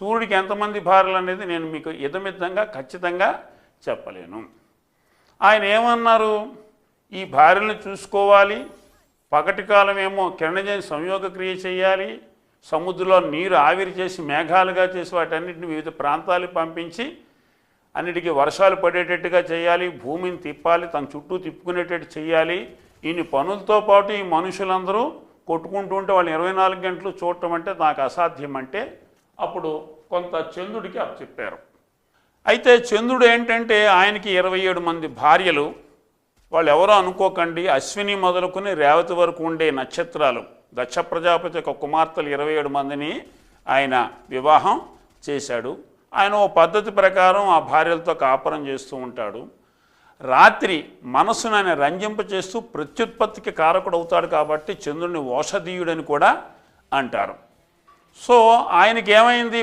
సూర్యుడికి ఎంతమంది భార్యలు అనేది నేను మీకు ఇదమిద్దంగా ఖచ్చితంగా చెప్పలేను. ఆయన ఏమన్నారు, ఈ భార్యలను చూసుకోవాలి, పగటి కాలం ఏమో కిరణజన్య సంయోగ క్రియ చేయాలి, సముద్రంలో నీరు ఆవిరి చేసి మేఘాలుగా చేసి వాటన్నిటిని వివిధ ప్రాంతాలకు పంపించి అన్నిటికీ వర్షాలు పడేటట్టుగా చేయాలి, భూమిని తిప్పాలి, తన చుట్టూ తిప్పుకునేటట్టు చేయాలి. ఇన్ని పనులతో పాటు ఈ మనుషులందరూ కొట్టుకుంటూ ఉంటే వాళ్ళు 24 గంటలు చూడటం అంటే నాకు అసాధ్యం అంటే అప్పుడు కొంత చంద్రుడికి అప్పచెప్పారు. అయితే చంద్రుడు ఏంటంటే ఆయనకి 27 మంది భార్యలు. వాళ్ళు ఎవరో అనుకోకండి, అశ్విని మొదలుకొని రేవతి వరకు ఉండే నక్షత్రాలు. దక్ష ప్రజాపతి యొక్క కుమార్తెలు 27 మందిని ఆయన వివాహం చేశాడు. ఆయన ఓ పద్ధతి ప్రకారం ఆ భార్యలతో కాపురం చేస్తూ ఉంటాడు. రాత్రి మనసును ఆయన రంజింప చేస్తూ ప్రత్యుత్పత్తికి కారకుడు అవుతాడు కాబట్టి చంద్రుడిని ఓషధీయుడని కూడా అంటారు. సో ఆయనకి ఏమైంది,